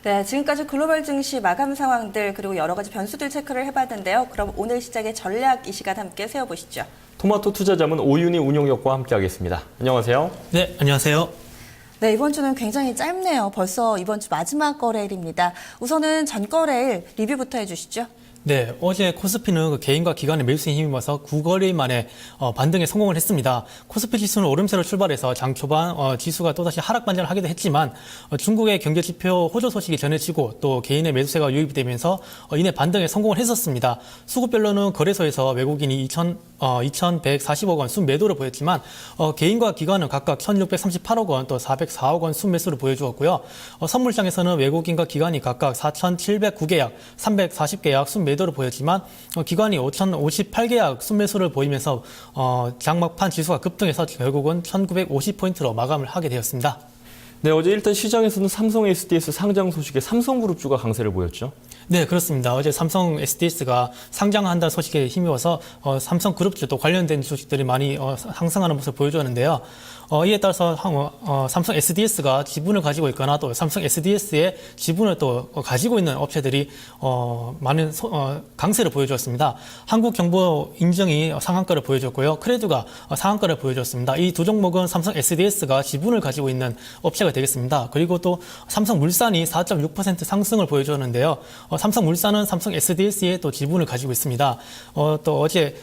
네, 지금까지 글로벌 증시 마감 상황들 그리고 여러 가지 변수들 체크를 해봤는데요. 그럼 오늘 시작의 전략 이 시간 함께 세워보시죠. 토마토 투자자문 오윤희 운용역과 함께하겠습니다. 안녕하세요. 네, 안녕하세요. 네, 이번 주는 굉장히 짧네요. 벌써 이번 주 마지막 거래일입니다. 우선은 전 거래일 리뷰부터 해주시죠. 네, 어제 코스피는 그 개인과 기관의 매수에 힘입어서 9거래일 만에 반등에 성공을 했습니다. 코스피 지수는 오름세로 출발해서 장 초반 지수가 또다시 하락 반전을 하기도 했지만 중국의 경제지표 호조 소식이 전해지고 또 개인의 매수세가 유입이 되면서 이내 반등에 성공을 했었습니다. 수급별로는 거래소에서 외국인이 2,140억 원 순매도를 보였지만 개인과 기관은 각각 1,638억 원 또 404억 원 순매수를 보여주었고요. 선물장에서는 외국인과 기관이 각각 4,709계약, 340계약 순매도를 보였지만 기관이 5,058계약 순매수를 보이면서 장막판 지수가 급등해서 결국은 1,950포인트로 마감을 하게 되었습니다. 네, 어제 일단 시장에서는 삼성 SDS 상장 소식에 삼성그룹주가 강세를 보였죠. 네, 그렇습니다. 어제 삼성 SDS가 상장한다는 소식에 힘입어서 삼성그룹주도 관련된 주식들이 많이 상승하는 모습을 보여주었는데요. 이에 따라서 삼성 SDS가 지분을 가지고 있거나 또 삼성 SDS의 지분을 또 가지고 있는 업체들이 많은 강세를 보여주었습니다. 한국정보인증이 상한가를 보여줬고요. 크레드가 상한가를 보여줬습니다. 이 두 종목은 삼성 SDS가 지분을 가지고 있는 업체가 되겠습니다. 그리고 또 삼성물산이 4.6% 상승을 보여주었는데요. 삼성물산은 삼성 SDS의 또 지분을 가지고 있습니다. 또 어제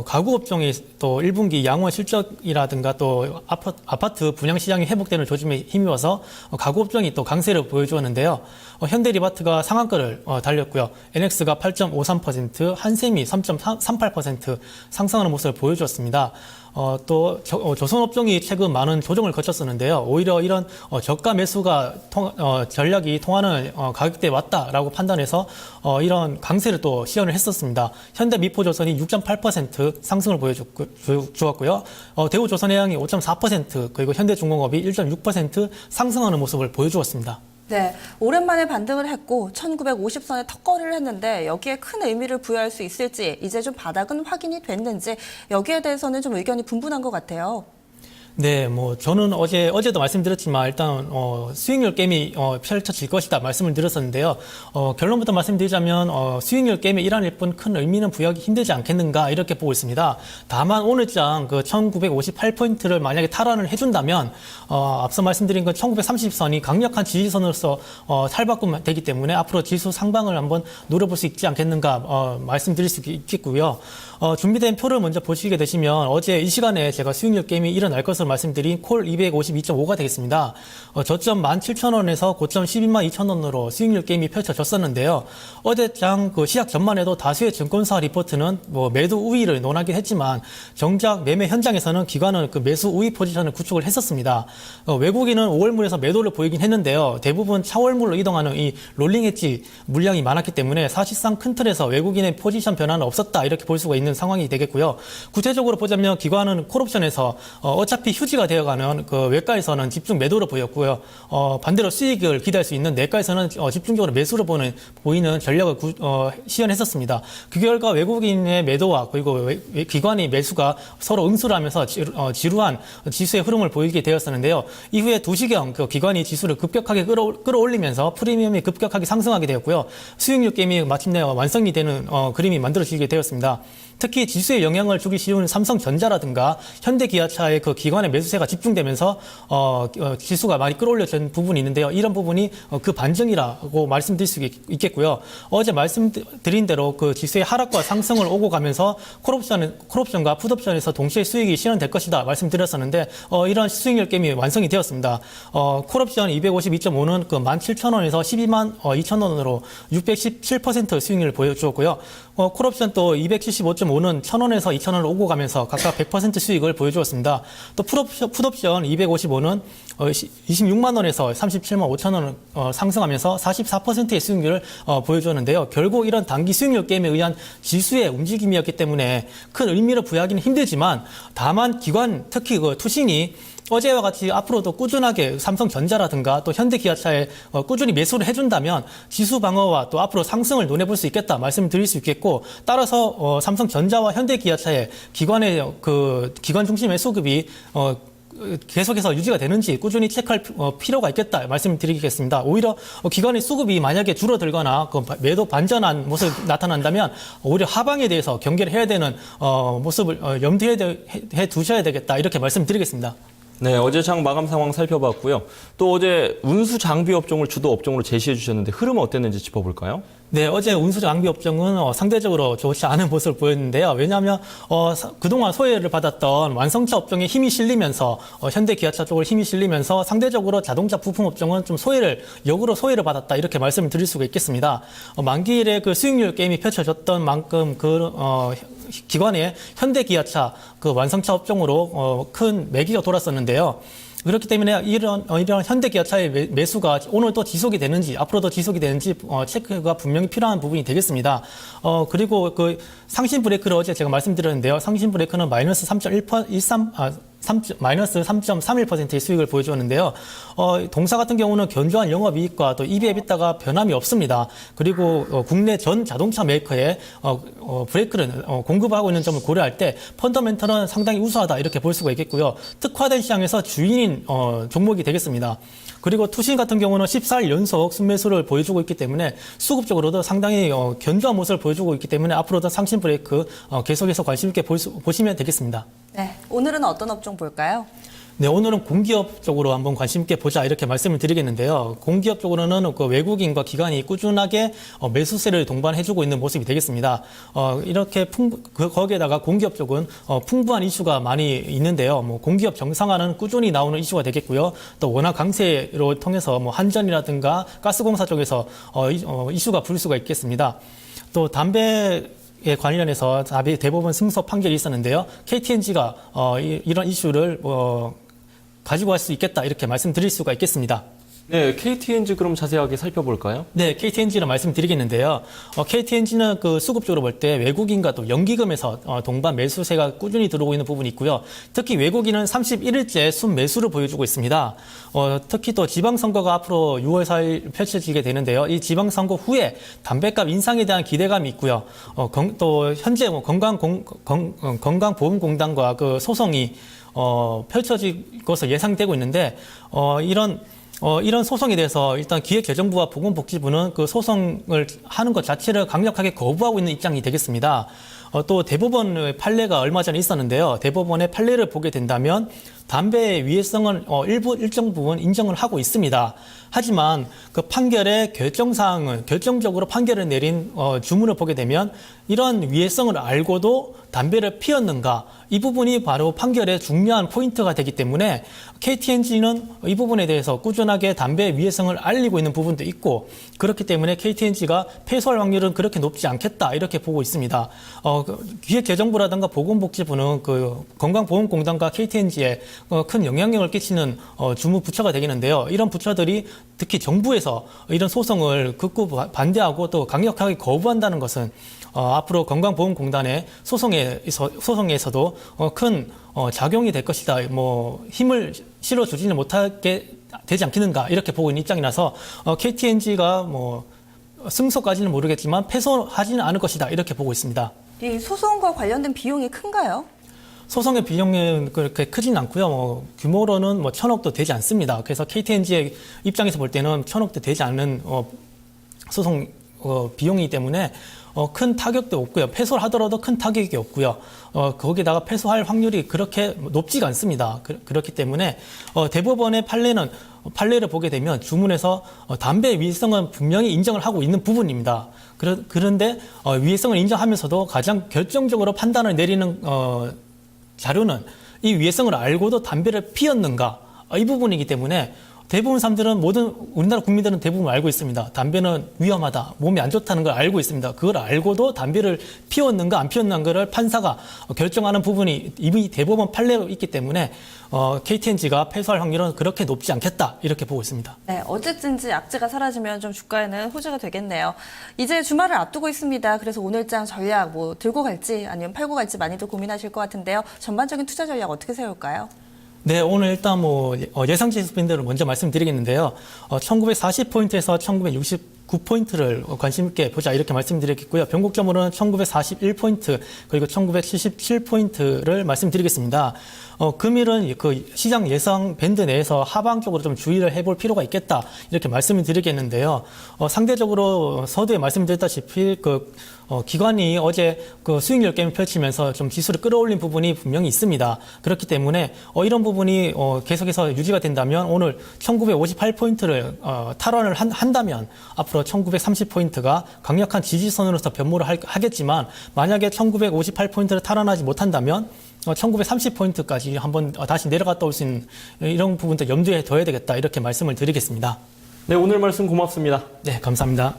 가구업종이 또 1분기 양호 실적이라든가 또 아파트 분양 시장이 회복되는 조짐에 힘입어서 가구업종이 또 강세를 보여주었는데요. 현대리바트가 상한가를 달렸고요. NX가 8.53%, 한샘이 3.38% 상승하는 모습을 보여주었습니다. 또 조선업종이 최근 많은 조정을 거쳤었는데요. 오히려 이런 저가 매수가 전략이 통하는 가격대에 왔다라고 판단해서 이런 강세를 또 시연을 했었습니다. 현대미포조선이 6.8% 상승을 보여주었고요. 대우조선해양이 5.4% 그리고 현대중공업이 1.6% 상승하는 모습을 보여주었습니다. 네, 오랜만에 반등을 했고 1950선에 턱걸이를 했는데 여기에 큰 의미를 부여할 수 있을지 이제 좀 바닥은 확인이 됐는지 여기에 대해서는 좀 의견이 분분한 것 같아요. 네, 저는 어제도 말씀드렸지만 일단 수익률 게임이 펼쳐질 것이다 말씀을 드렸었는데요. 결론부터 말씀드리자면 수익률 게임의 일환일 뿐 큰 의미는 부여하기 힘들지 않겠는가 이렇게 보고 있습니다. 다만 오늘장 그 1958포인트를 만약에 탈환을 해준다면 앞서 말씀드린 그 1930선이 강력한 지지선으로서 탈바꿈되기 때문에 앞으로 지수 상방을 한번 노려볼 수 있지 않겠는가 말씀드릴 수 있겠고요. 준비된 표를 먼저 보시게 되시면 어제 이 시간에 제가 수익률 게임이 일어날 것을 말씀드린 콜 252.5가 되겠습니다. 저점 17,000원에서 고점 122,000원으로 수익률 게임이 펼쳐졌었는데요. 어제장 그 시작 전만 해도 다수의 증권사 리포트는 매도 우위를 논하긴 했지만 정작 매매 현장에서는 기관은 그 매수 우위 포지션을 구축을 했었습니다. 외국인은 5월물에서 매도를 보이긴 했는데요. 대부분 차월물로 이동하는 이 롤링 엣지 물량이 많았기 때문에 사실상 큰 틀에서 외국인의 포지션 변화는 없었다 이렇게 볼 수가 있는 상황이 되겠고요. 구체적으로 보자면 기관은 콜옵션에서 어차피 휴지가 되어가는 그 외가에서는 집중 매도를 보였고요. 반대로 수익을 기대할 수 있는 내가에서는 집중적으로 매수를 보이는 전략을 시연했었습니다. 그 결과 외국인의 매도와 그리고 기관의 매수가 서로 응수를 하면서 지루한 지수의 흐름을 보이게 되었었는데요. 이후에 2시경 그 기관이 지수를 급격하게 끌어올리면서 프리미엄이 급격하게 상승하게 되었고요. 수익률 게임이 마침내 완성이 되는 그림이 만들어지게 되었습니다. 특히 지수에 영향을 주기 쉬운 삼성전자라든가 현대기아차의 그 기관의 매수세가 집중되면서 지수가 많이 끌어올려진 부분이 있는데요. 이런 부분이 그 반증이라고 말씀드릴 수 있겠고요. 어제 말씀드린 대로 그 지수의 하락과 상승을 오고 가면서 콜옵션과 풋옵션에서 동시에 수익이 실현될 것이다 말씀드렸었는데 이런 수익률 게임이 완성이 되었습니다. 콜옵션 252.5는 그 17,000원에서 122,000원으로 617% 수익률을 보여주었고요. 콜옵션 또 275.5는 1,000원에서 2,000원을 오고 가면서 각각 100% 수익을 보여주었습니다. 또 풋옵션 255는 26만 원에서 37만 5천 원 상승하면서 44%의 수익률을 보여주었는데요. 결국 이런 단기 수익률 게임에 의한 지수의 움직임이었기 때문에 큰 의미를 부여하기는 힘들지만 다만 기관 특히 그 투신이 어제와 같이 앞으로도 꾸준하게 삼성전자라든가 또 현대기아차에 꾸준히 매수를 해준다면 지수 방어와 또 앞으로 상승을 논해볼 수 있겠다 말씀드릴 수 있겠고 따라서 삼성전자와 현대기아차의 기관 중심의 수급이 계속해서 유지가 되는지 꾸준히 체크할 필요가 있겠다 말씀드리겠습니다. 오히려 기관의 수급이 만약에 줄어들거나 그 매도 반전한 모습이 나타난다면 오히려 하방에 대해서 경계를 해야 되는 모습을 염두에 두셔야 되겠다 이렇게 말씀드리겠습니다. 네, 어제 장 마감 상황 살펴봤고요. 또 어제 운수 장비 업종을 주도 업종으로 제시해 주셨는데 흐름은 어땠는지 짚어볼까요? 네, 어제 운수 장비 업종은 상대적으로 좋지 않은 모습을 보였는데요. 왜냐하면 그동안 소외를 받았던 완성차 업종에 힘이 실리면서 현대기아차 쪽으로 힘이 실리면서 상대적으로 자동차 부품 업종은 좀 역으로 소외를 받았다 이렇게 말씀을 드릴 수가 있겠습니다. 만기일에 그 수익률 게임이 펼쳐졌던 만큼 기관의 현대기아차 그 완성차 업종으로 큰 매기가 돌았었는데요. 그렇기 때문에 이런 현대기아차의 매수가 오늘 또 지속이 되는지 앞으로도 지속이 되는지 체크가 분명히 필요한 부분이 되겠습니다. 그리고 그 상신 브레이크를 어제 제가 말씀드렸는데요. 상신 브레이크는 마이너스 3.31%의 수익을 보여주었는데요. 동사 같은 경우는 견조한 영업이익과 또 EBITDA가 변함이 없습니다. 그리고 국내 전 자동차 메이커에 브레이크를 공급하고 있는 점을 고려할 때 펀더멘털은 상당히 우수하다 이렇게 볼 수가 있겠고요. 특화된 시장에서 주인인 종목이 되겠습니다. 그리고 투신 같은 경우는 14일 연속 순매수를 보여주고 있기 때문에 수급적으로도 상당히 견조한 모습을 보여주고 있기 때문에 앞으로도 상신 브레이크 계속해서 관심 있게 보시면 되겠습니다. 네, 오늘은 어떤 업종 볼까요? 네, 오늘은 공기업 쪽으로 한번 관심 있게 보자 이렇게 말씀을 드리겠는데요. 공기업 쪽으로는 그 외국인과 기관이 꾸준하게 매수세를 동반해주고 있는 모습이 되겠습니다. 이렇게 거기에다가 공기업 쪽은 풍부한 이슈가 많이 있는데요. 뭐 공기업 정상화는 꾸준히 나오는 이슈가 되겠고요. 또 워낙 강세로 통해서 뭐 한전이라든가 가스공사 쪽에서 이슈가 불 수가 있겠습니다. 또 담배에 관련해서 대법원 승소 판결이 있었는데요. KTNG가 이런 이슈를 가지고 갈 수 있겠다 이렇게 말씀드릴 수가 있겠습니다. 네, KTNG 그럼 자세하게 살펴볼까요? 네, KTNG를 말씀드리겠는데요. KTNG는 그 수급적으로 볼 때 외국인과 또 연기금에서 동반 매수세가 꾸준히 들어오고 있는 부분이 있고요. 특히 외국인은 31일째 순매수를 보여주고 있습니다. 특히 또 지방선거가 앞으로 6월 4일 펼쳐지게 되는데요. 이 지방선거 후에 담배값 인상에 대한 기대감이 있고요. 또 현재 건강보험공단과 그 소송이 펼쳐질 것으로 예상되고 있는데 이런 소송에 대해서 일단 기획재정부와 보건복지부는 그 소송을 하는 것 자체를 강력하게 거부하고 있는 입장이 되겠습니다. 또 대법원의 판례가 얼마 전에 있었는데요. 대법원의 판례를 보게 된다면 담배의 위해성은 일정 부분 인정을 하고 있습니다. 하지만 그 판결의 결정적으로 판결을 내린 주문을 보게 되면 이런 위해성을 알고도 담배를 피웠는가, 이 부분이 바로 판결의 중요한 포인트가 되기 때문에 KTNG는 이 부분에 대해서 꾸준하게 담배의 위해성을 알리고 있는 부분도 있고, 그렇기 때문에 KTNG가 패소할 확률은 그렇게 높지 않겠다 이렇게 보고 있습니다. 기획재정부라든가 보건복지부는 그 건강보험공단과 KTNG에 큰 영향력을 끼치는 주무 부처가 되겠는데요. 이런 부처들이 특히 정부에서 이런 소송을 극구 반대하고 또 강력하게 거부한다는 것은 앞으로 건강보험공단의 소송에서도 큰 작용이 될 것이다. 뭐 힘을 실어주지는 못하게 되지 않겠는가 이렇게 보고 있는 입장이라서 KTNG가 뭐 승소까지는 모르겠지만 패소하지는 않을 것이다 이렇게 보고 있습니다. 이 소송과 관련된 비용이 큰가요? 소송의 비용은 그렇게 크진 않고요. 규모로는 1,000억도 되지 않습니다. 그래서 KTNG의 입장에서 볼 때는 1,000억도 되지 않는 소송 비용이기 때문에 큰 타격도 없고요. 패소를 하더라도 큰 타격이 없고요. 거기다가 패소할 확률이 그렇게 높지가 않습니다. 그렇기 때문에 대법원의 판례를 보게 되면 주문에서 담배의 위해성은 분명히 인정을 하고 있는 부분입니다. 그런데 위해성을 인정하면서도 가장 결정적으로 판단을 내리는 자료는 이 위해성을 알고도 담배를 피웠는가, 이 부분이기 때문에 대부분 사람들은 우리나라 국민들은 대부분 알고 있습니다. 담배는 위험하다, 몸에 안 좋다는 걸 알고 있습니다. 그걸 알고도 담배를 피웠는가 안 피웠는가를 판사가 결정하는 부분이 이미 대법원 판례로 있기 때문에 KTNG가 패소할 확률은 그렇게 높지 않겠다 이렇게 보고 있습니다. 네, 어쨌든지 악재가 사라지면 좀 주가에는 호재가 되겠네요. 이제 주말을 앞두고 있습니다. 그래서 오늘장 전략 들고 갈지 아니면 팔고 갈지 많이들 고민하실 것 같은데요. 전반적인 투자 전략 어떻게 세울까요? 네, 오늘 일단 예상치 수빈대로 먼저 말씀드리겠는데요. 1940포인트에서 9포인트를 관심 있게 보자 이렇게 말씀드리겠고요. 변곡점으로는 1941포인트 그리고 1977포인트를 말씀드리겠습니다. 금일은 그 시장 예상 밴드 내에서 하방적으로 좀 주의를 해볼 필요가 있겠다 이렇게 말씀을 드리겠는데요. 상대적으로 서두에 말씀드렸다시피 기관이 어제 그 수익률 게임 펼치면서 좀 지수를 끌어올린 부분이 분명히 있습니다. 그렇기 때문에 이런 부분이 계속해서 유지가 된다면 오늘 1958포인트를 탈환을 한다면 앞으로 1930포인트가 강력한 지지선으로서 변모를 하겠지만 만약에 1958포인트를 탈환하지 못한다면 1930포인트까지 한번 다시 내려갔다 올 수 있는 이런 부분도 염두에 둬야 되겠다 이렇게 말씀을 드리겠습니다. 네, 오늘 말씀 고맙습니다. 네, 감사합니다.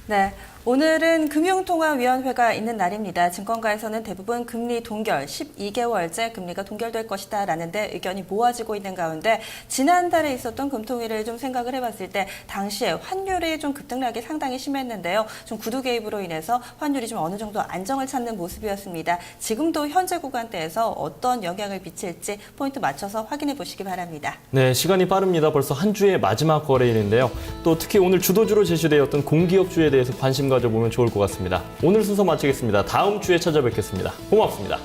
네. 오늘은 금융통화위원회가 있는 날입니다. 증권가에서는 대부분 금리 동결, 12개월째 금리가 동결될 것이다 라는 데 의견이 모아지고 있는 가운데 지난달에 있었던 금통위를 좀 생각을 해봤을 때 당시에 환율이 좀 급등락이 상당히 심했는데요. 좀 구두 개입으로 인해서 환율이 좀 어느 정도 안정을 찾는 모습이었습니다. 지금도 현재 구간대에서 어떤 영향을 미칠지 포인트 맞춰서 확인해 보시기 바랍니다. 네, 시간이 빠릅니다. 벌써 한 주의 마지막 거래일인데요. 또 특히 오늘 주도주로 제시되었던 공기업주에 대해서 관심 가져보면 좋을 것 같습니다. 오늘 순서 마치겠습니다. 다음 주에 찾아뵙겠습니다. 고맙습니다.